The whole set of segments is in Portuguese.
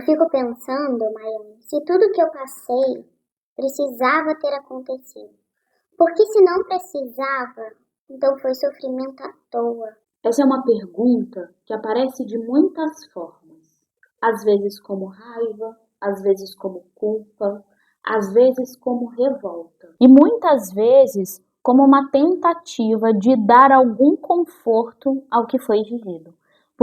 Eu fico pensando, Maiane, se tudo que eu passei precisava ter acontecido. Porque se não precisava, então foi sofrimento à toa. Essa é uma pergunta que aparece de muitas formas. Às vezes como raiva, às vezes como culpa, às vezes como revolta. E muitas vezes como uma tentativa de dar algum conforto ao que foi vivido.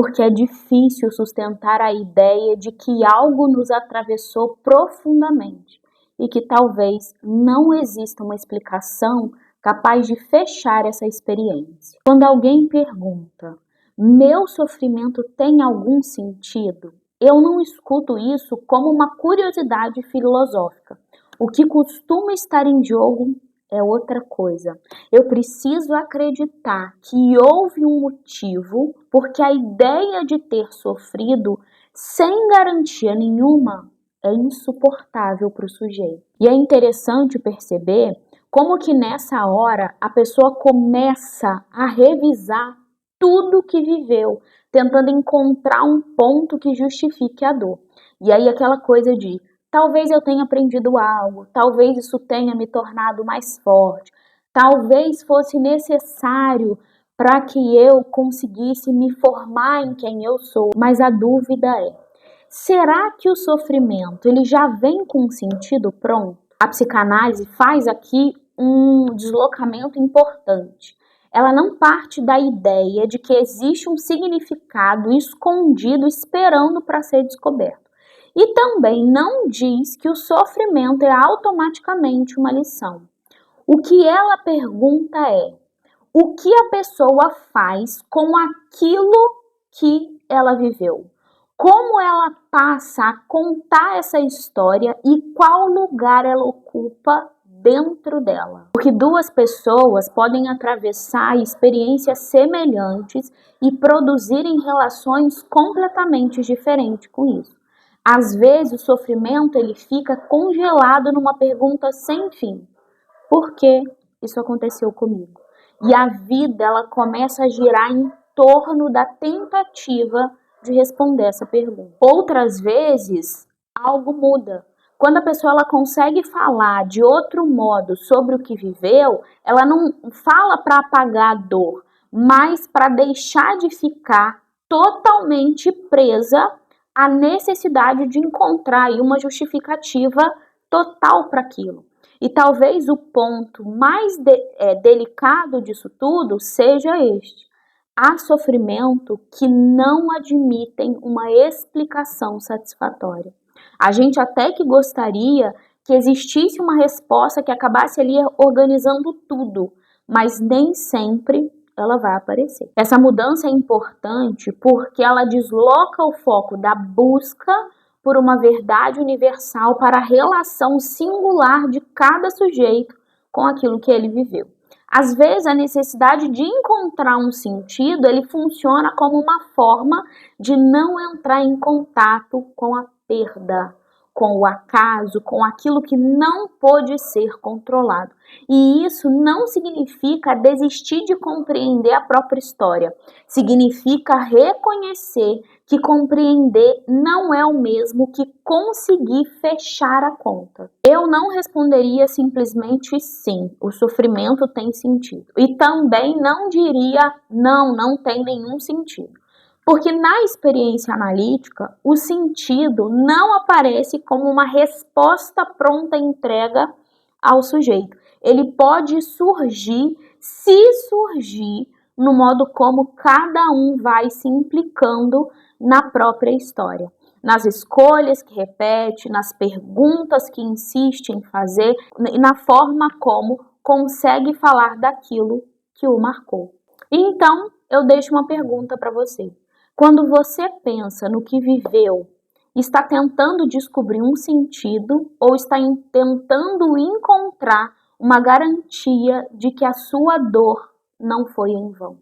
Porque é difícil sustentar a ideia de que algo nos atravessou profundamente e que talvez não exista uma explicação capaz de fechar essa experiência. Quando alguém pergunta, meu sofrimento tem algum sentido? Eu não escuto isso como uma curiosidade filosófica. O que costuma estar em jogo é outra coisa. Eu preciso acreditar que houve um motivo, porque a ideia de ter sofrido sem garantia nenhuma é insuportável para o sujeito. E é interessante perceber como que nessa hora a pessoa começa a revisar tudo que viveu, tentando encontrar um ponto que justifique a dor. E aí aquela coisa de talvez eu tenha aprendido algo, talvez isso tenha me tornado mais forte, talvez fosse necessário para que eu conseguisse me formar em quem eu sou. Mas a dúvida é, será que o sofrimento ele já vem com um sentido pronto? A psicanálise faz aqui um deslocamento importante. Ela não parte da ideia de que existe um significado escondido esperando para ser descoberto. E também não diz que o sofrimento é automaticamente uma lição. O que ela pergunta é: o que a pessoa faz com aquilo que ela viveu? Como ela passa a contar essa história e qual lugar ela ocupa dentro dela? Porque duas pessoas podem atravessar experiências semelhantes e produzirem relações completamente diferentes com isso. Às vezes o sofrimento ele fica congelado numa pergunta sem fim. Por que isso aconteceu comigo? E a vida ela começa a girar em torno da tentativa de responder essa pergunta. Outras vezes, algo muda. Quando a pessoa ela consegue falar de outro modo sobre o que viveu, ela não fala para apagar a dor, mas para deixar de ficar totalmente presa à necessidade de encontrar aí uma justificativa total para aquilo. E talvez o ponto mais delicado disso tudo seja este. Há sofrimento que não admitem uma explicação satisfatória. A gente até que gostaria que existisse uma resposta que acabasse ali organizando tudo, mas nem sempre ela vai aparecer. Essa mudança é importante porque ela desloca o foco da busca por uma verdade universal para a relação singular de cada sujeito com aquilo que ele viveu. Às vezes, a necessidade de encontrar um sentido, ele funciona como uma forma de não entrar em contato com a perda, com o acaso, com aquilo que não pôde ser controlado. E isso não significa desistir de compreender a própria história. Significa reconhecer que compreender não é o mesmo que conseguir fechar a conta. Eu não responderia simplesmente sim, o sofrimento tem sentido. E também não diria não tem nenhum sentido. Porque na experiência analítica, o sentido não aparece como uma resposta pronta entrega ao sujeito. Ele pode surgir, se surgir, no modo como cada um vai se implicando na própria história. Nas escolhas que repete, nas perguntas que insiste em fazer e na forma como consegue falar daquilo que o marcou. Então, eu deixo uma pergunta para você. Quando você pensa no que viveu, está tentando descobrir um sentido ou está tentando encontrar uma garantia de que a sua dor não foi em vão?